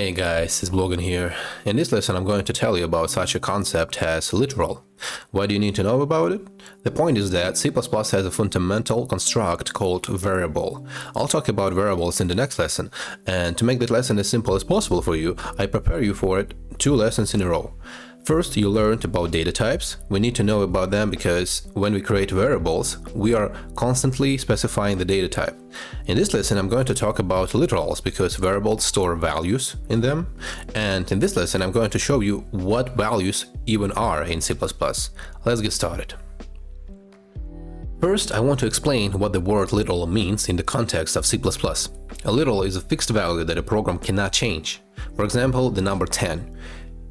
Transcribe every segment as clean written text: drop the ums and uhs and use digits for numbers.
Hey guys, it's Blogan here. In this lesson I'm going to tell you about such a concept as literal. Why do you need to know about it? The point is that C++ has a fundamental construct called variable. I'll talk about variables in the next lesson, and to make that lesson as simple as possible for you, I prepare you for it 2 lessons in a row. First, you learned about data types. We need to know about them because when we create variables, we are constantly specifying the data type. In this lesson, I'm going to talk about literals because variables store values in them. And in this lesson, I'm going to show you what values even are in C++. Let's get started. First, I want to explain what the word literal means in the context of C++. A literal is a fixed value that a program cannot change. For example, the number 10.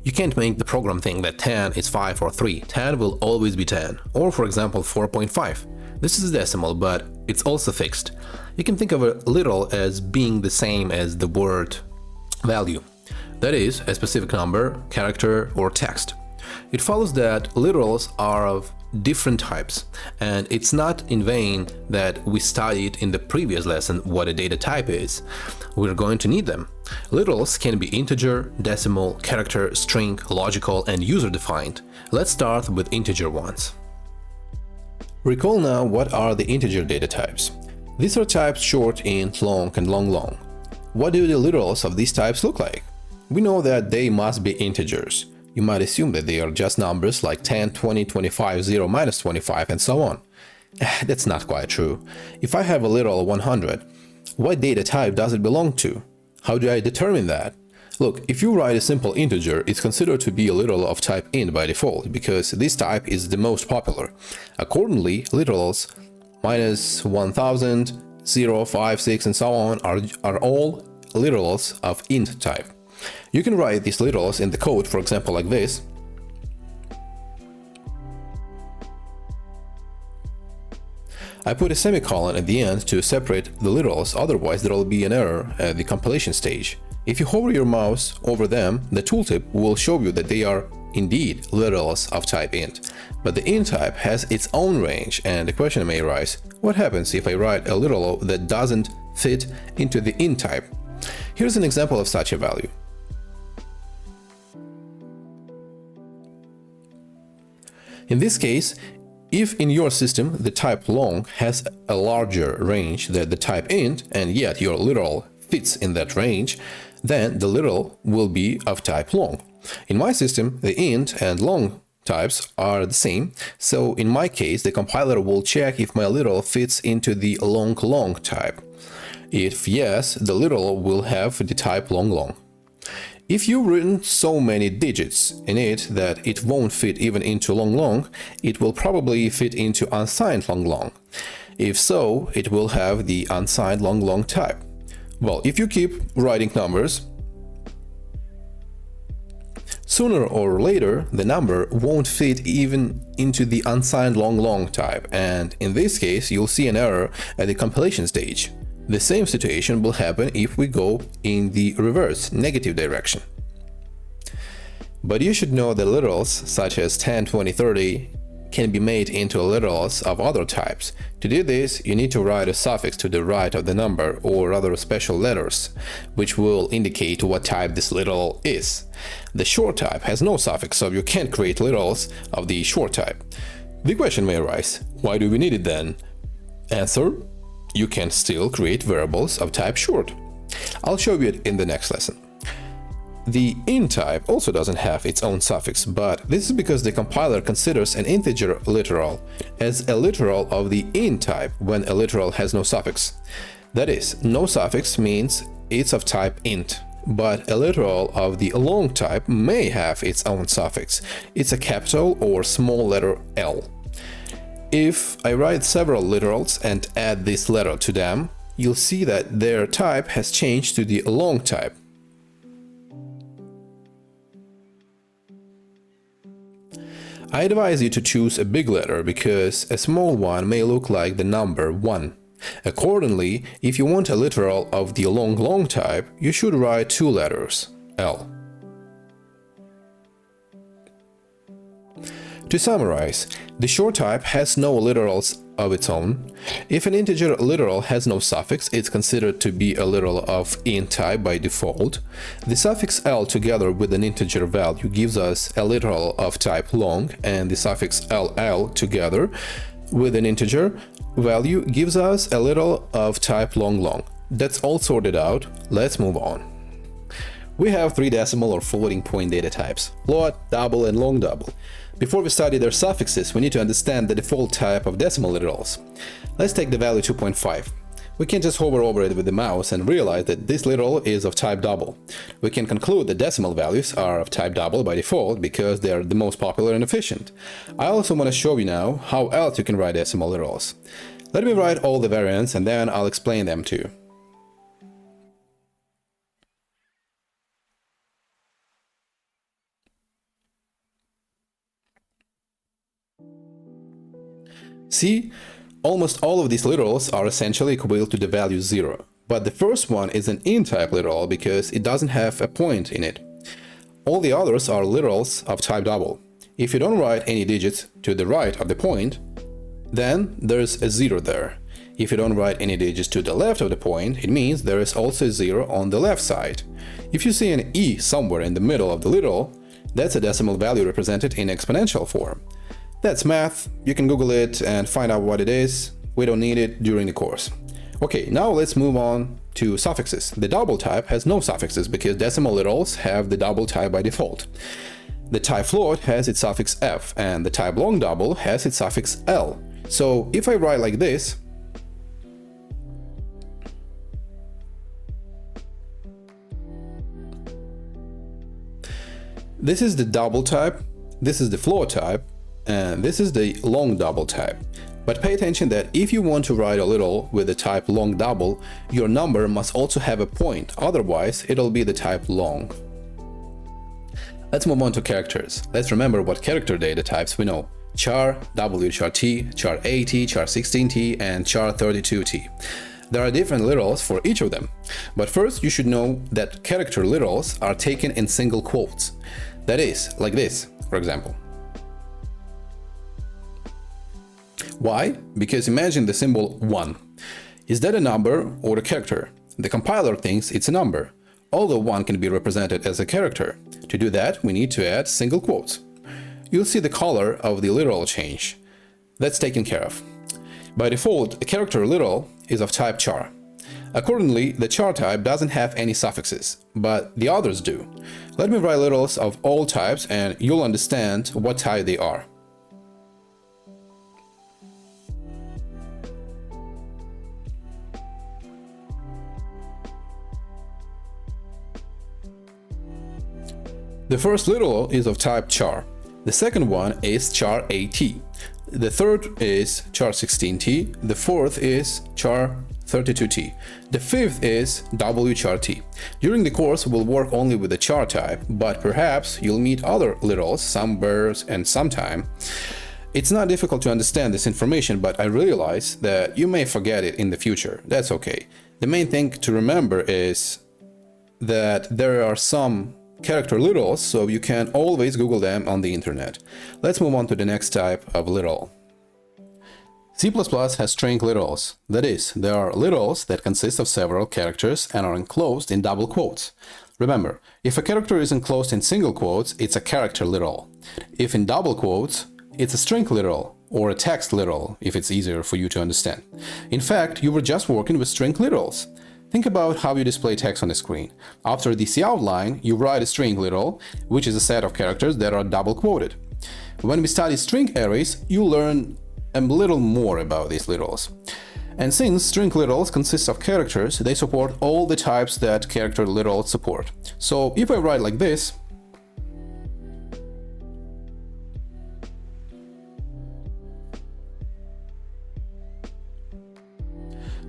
You can't make the program think that 10 is 5 or 3. 10 will always be 10. Or for example 4.5. This is decimal, but it's also fixed. You can think of a literal as being the same as the word value. That is, a specific number, character, or text. It follows that literals are of different types, and it's not in vain that we studied in the previous lesson what a data type is. We're going to need them. Literals can be integer, decimal, character, string, logical, and user-defined. Let's start with integer ones. Recall now what are the integer data types. These are types short, int, long, and long. What do the literals of these types look like? We know that they must be integers. You might assume that they are just numbers like 10, 20, 25, 0, minus 25, and so on. That's not quite true. If I have a literal 100, what data type does it belong to? How do I determine that? Look, if you write a simple integer, it's considered to be a literal of type int by default, because this type is the most popular. Accordingly, literals minus 1000, 0, 5, 6, and so on are all literals of int type. You can write these literals in the code, for example, like this. I put a semicolon at the end to separate the literals, otherwise there will be an error at the compilation stage. If you hover your mouse over them, the tooltip will show you that they are indeed literals of type int. But the int type has its own range, and the question may arise, what happens if I write a literal that doesn't fit into the int type? Here's an example of such a value. In this case, if in your system the type long has a larger range than the type int, and yet your literal fits in that range, then the literal will be of type long. In my system, the int and long types are the same, so in my case, the compiler will check if my literal fits into the long type. If yes, the literal will have the type long. If you've written so many digits in it that it won't fit even into long, it will probably fit into unsigned long. If so, it will have the unsigned long type. Well, if you keep writing numbers, sooner or later the number won't fit even into the unsigned long type, and in this case you'll see an error at the compilation stage. The same situation will happen if we go in the reverse, negative direction. But you should know that literals such as 10, 20, 30 can be made into literals of other types. To do this, you need to write a suffix to the right of the number, or other special letters, which will indicate what type this literal is. The short type has no suffix, so you can't create literals of the short type. The question may arise, why do we need it then? Answer: you can still create variables of type short. I'll show you it in the next lesson. The int type also doesn't have its own suffix, but this is because the compiler considers an integer literal as a literal of the int type when a literal has no suffix. That is, no suffix means it's of type int, but a literal of the long type may have its own suffix. It's a capital or small letter L. If I write several literals and add this letter to them, you'll see that their type has changed to the long type. I advise you to choose a big letter because a small one may look like the number 1. Accordingly, if you want a literal of the long type, you should write 2 letters, L. To summarize, the short type has no literals of its own. If an integer literal has no suffix, it's considered to be a literal of int type by default. The suffix l together with an integer value gives us a literal of type long, and the suffix ll together with an integer value gives us a literal of type long. That's all sorted out. Let's move on. We have three decimal or floating point data types: float, double, and long double. Before we study their suffixes, we need to understand the default type of decimal literals. Let's take the value 2.5. We can just hover over it with the mouse and realize that this literal is of type double. We can conclude that decimal values are of type double by default because they are the most popular and efficient. I also want to show you now how else you can write decimal literals. Let me write all the variants and then I'll explain them to you. See, almost all of these literals are essentially equivalent to the value 0, but the first one is an int type literal because it doesn't have a point in it. All the others are literals of type double. If you don't write any digits to the right of the point, then there's a 0 there. If you don't write any digits to the left of the point, it means there is also a 0 on the left side. If you see an e somewhere in the middle of the literal, that's a decimal value represented in exponential form. That's math, you can Google it and find out what it is. We don't need it during the course. Okay, now let's move on to suffixes. The double type has no suffixes because decimal literals have the double type by default. The type float has its suffix f, and the type long double has its suffix l. So if I write like this, this is the double type, this is the float type, and this is the long double type. But pay attention that if you want to write a literal with the type long double, your number must also have a point, otherwise it'll be the type long. Let's move on to characters. Let's remember what character data types we know: char, wchar-t, char-at, char-16t, and char-32t. There are different literals for each of them, but first you should know that character literals are taken in single quotes. That is, like this, for example. Why? Because imagine the symbol 1. Is that a number or a character? The compiler thinks it's a number, although 1 can be represented as a character. To do that, we need to add single quotes. You'll see the color of the literal change. That's taken care of. By default, a character literal is of type char. Accordingly, the char type doesn't have any suffixes, but the others do. Let me write literals of all types and you'll understand what type they are. The first literal is of type char. The second one is char-at. The third is char-16t. The fourth is char-32t. The fifth is wchar-t. During the course, we'll work only with the char type, but perhaps you'll meet other literals somewhere and sometime. It's not difficult to understand this information, but I realize that you may forget it in the future. That's okay. The main thing to remember is that there are some character literals, so you can always Google them on the internet. Let's move on to the next type of literal. C++ has string literals. That is, there are literals that consist of several characters and are enclosed in double quotes. Remember, if a character is enclosed in single quotes, it's a character literal. If in double quotes, it's a string literal, or a text literal, if it's easier for you to understand. In fact, you were just working with string literals. Think about how you display text on the screen. After the cout line, you write a string literal, which is a set of characters that are double quoted. When we study string arrays, you learn a little more about these literals. And since string literals consist of characters, they support all the types that character literals support. So if I write like this,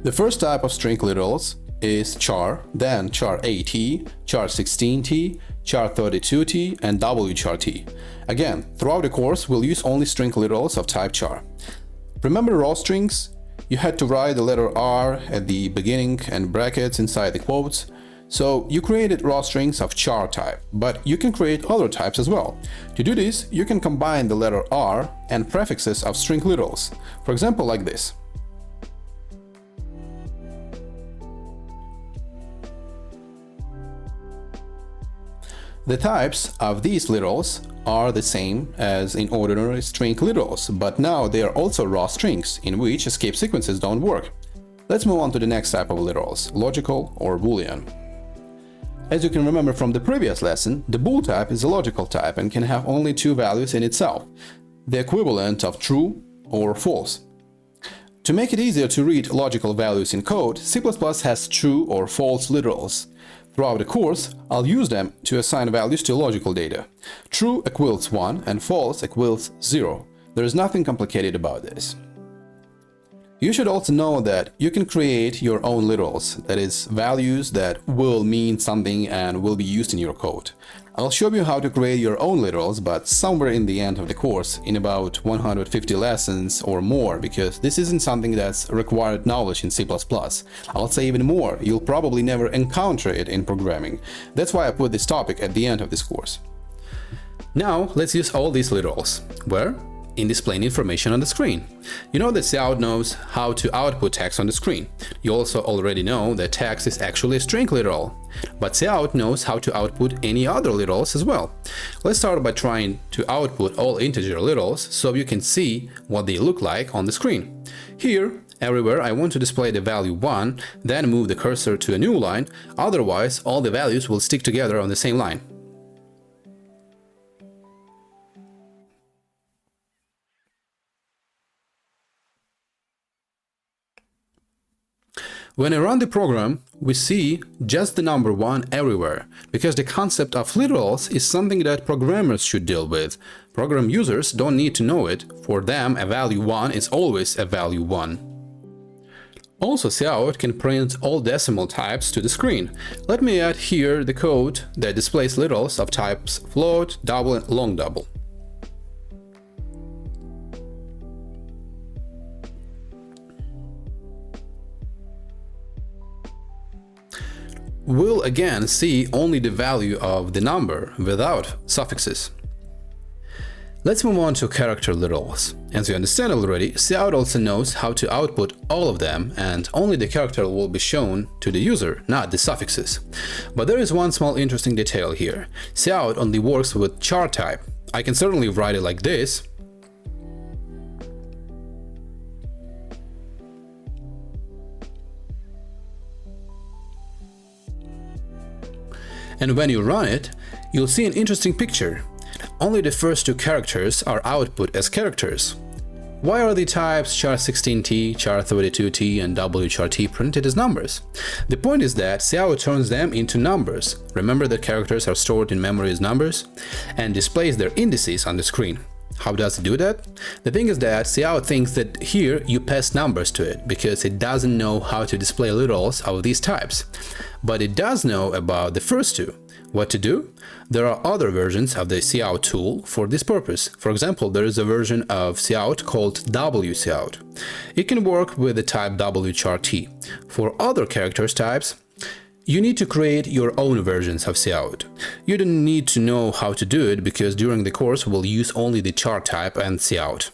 the first type of string literals is char, then char-at, char-16t, char-32t, and wchar-t. Again, throughout the course, we'll use only string literals of type char. Remember raw strings? You had to write the letter R at the beginning and brackets inside the quotes. So you created raw strings of char type, but you can create other types as well. To do this, you can combine the letter R and prefixes of string literals. For example, like this. The types of these literals are the same as in ordinary string literals, but now they are also raw strings, in which escape sequences don't work. Let's move on to the next type of literals, logical or boolean. As you can remember from the previous lesson, the bool type is a logical type and can have only two values in itself, the equivalent of true or false. To make it easier to read logical values in code, C++ has true or false literals. Throughout the course, I'll use them to assign values to logical data. True equals 1 and false equals 0. There is nothing complicated about this. You should also know that you can create your own literals, that is, values that will mean something and will be used in your code. I'll show you how to create your own literals, but somewhere in the end of the course, in about 150 lessons or more, because this isn't something that's required knowledge in C++. I'll say even more, you'll probably never encounter it in programming. That's why I put this topic at the end of this course. Now, let's use all these literals. Where? In displaying information on the screen. You know that Cout knows how to output text on the screen. You also already know that text is actually a string literal. But Cout knows how to output any other literals as well. Let's start by trying to output all integer literals so you can see what they look like on the screen. Here, everywhere I want to display the value 1, then move the cursor to a new line, otherwise all the values will stick together on the same line. When I run the program, we see just the number 1 everywhere, because the concept of literals is something that programmers should deal with. Program users don't need to know it. For them, a value 1 is always a value 1. Also, Cout can print all decimal types to the screen. Let me add here the code that displays literals of types float, double, and long double. We'll again see only the value of the number without suffixes. Let's move on to character literals. As you understand already, Cout also knows how to output all of them, and only the character will be shown to the user, not the suffixes. But there is one small interesting detail here. Cout only works with char type. I can certainly write it like this, and when you run it, you'll see an interesting picture. Only the first two characters are output as characters. Why are the types char16t, char32t, and wchart printed as numbers? The point is that Cout turns them into numbers. Remember that characters are stored in memory as numbers, and displays their indices on the screen. How does it do that? The thing is that Cout thinks that here you pass numbers to it, because it doesn't know how to display literals of these types. But it does know about the first two. What to do? There are other versions of the Cout tool for this purpose. For example, there is a version of Cout called wcout. It can work with the type wchart. For other characters types, you need to create your own versions of Cout. You don't need to know how to do it, because during the course we'll use only the char type and Cout.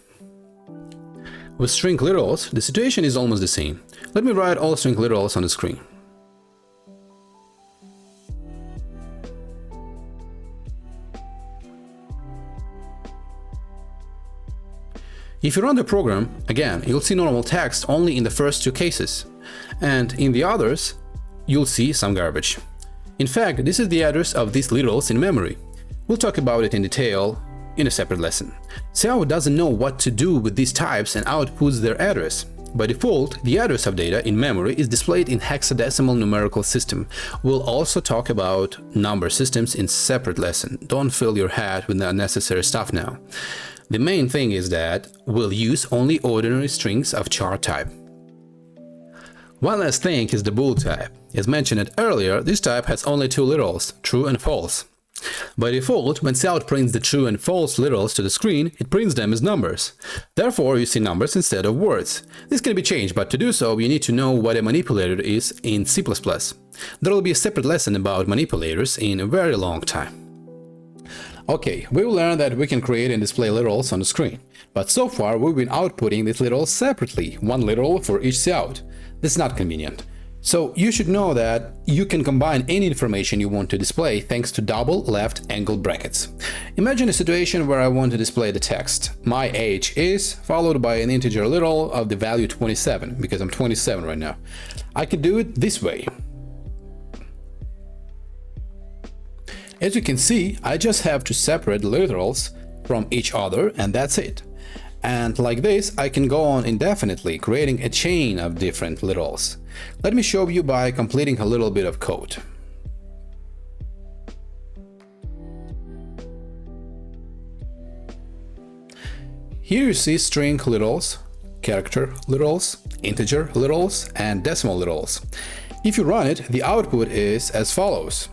With string literals, the situation is almost the same. Let me write all string literals on the screen. If you run the program, again, you'll see normal text only in the first two cases, and in the others, you'll see some garbage. In fact, this is the address of these literals in memory. We'll talk about it in detail in a separate lesson. Cout doesn't know what to do with these types and outputs their address. By default, the address of data in memory is displayed in hexadecimal numerical system. We'll also talk about number systems in separate lesson. Don't fill your head with unnecessary stuff now. The main thing is that we'll use only ordinary strings of char type. One last thing is the bool type. As mentioned earlier, this type has only two literals, true and false. By default, when Cout prints the true and false literals to the screen, it prints them as numbers. Therefore, you see numbers instead of words. This can be changed, but to do so, you need to know what a manipulator is in C++. There will be a separate lesson about manipulators in a very long time. Okay, we will learn that we can create and display literals on the screen. But so far, we've been outputting these literals separately, one literal for each Cout. This is not convenient. So you should know that you can combine any information you want to display thanks to double left angled brackets. Imagine a situation where I want to display the text "my age is" followed by an integer literal of the value 27, because I'm 27 right now. I could do it this way. As you can see, I just have to separate literals from each other, and that's it. And like this, I can go on indefinitely, creating a chain of different literals. Let me show you by completing a little bit of code. Here you see string literals, character literals, integer literals, and decimal literals. If you run it, the output is as follows.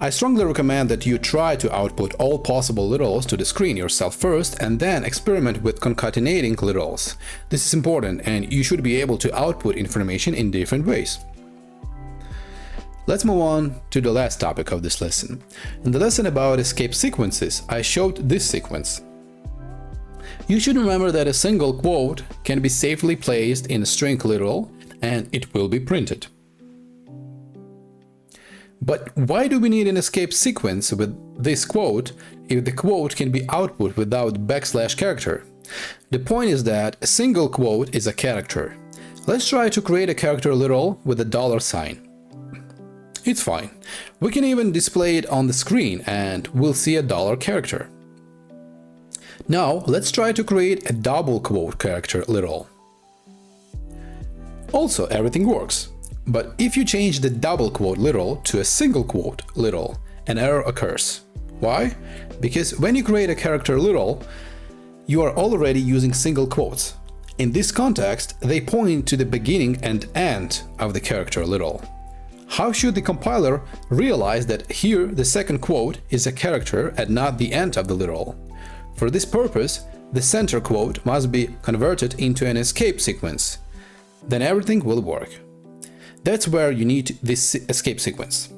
I strongly recommend that you try to output all possible literals to the screen yourself first and then experiment with concatenating literals. This is important and you should be able to output information in different ways. Let's move on to the last topic of this lesson. In the lesson about escape sequences, I showed this sequence. You should remember that a single quote can be safely placed in a string literal and it will be printed. But why do we need an escape sequence with this quote if the quote can be output without / character? The point is that a single quote is a character. Let's try to create a character literal with a $sign. It's fine. We can even display it on the screen and we'll see a $character. Now let's try to create a double quote character literal. Also, everything works. But if you change the double quote literal to a single quote literal, an error occurs. Why? Because when you create a character literal, you are already using single quotes. In this context, they point to the beginning and end of the character literal. How should the compiler realize that here the second quote is a character and not the end of the literal? For this purpose, the center quote must be converted into an escape sequence. Then everything will work. That's where you need this escape sequence.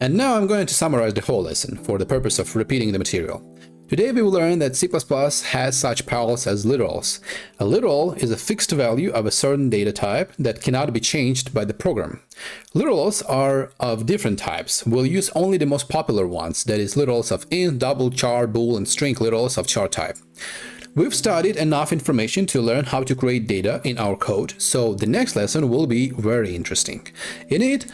And now I'm going to summarize the whole lesson for the purpose of repeating the material. Today we will learn that C++ has such parallels as literals. A literal is a fixed value of a certain data type that cannot be changed by the program. Literals are of different types. We'll use only the most popular ones, that is literals of int, double, char, bool, and string literals of char type. We've studied enough information to learn how to create data in our code, so the next lesson will be very interesting. In it,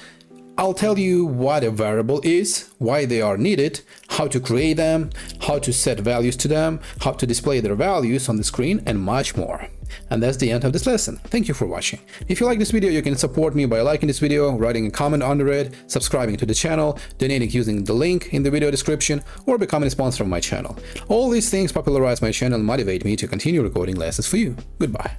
I'll tell you what a variable is, why they are needed, how to create them, how to set values to them, how to display their values on the screen, and much more. And that's the end of this lesson. Thank you for watching. If you like this video, you can support me by liking this video, writing a comment under it, subscribing to the channel, donating using the link in the video description, or becoming a sponsor of my channel. All these things popularize my channel and motivate me to continue recording lessons for you. Goodbye.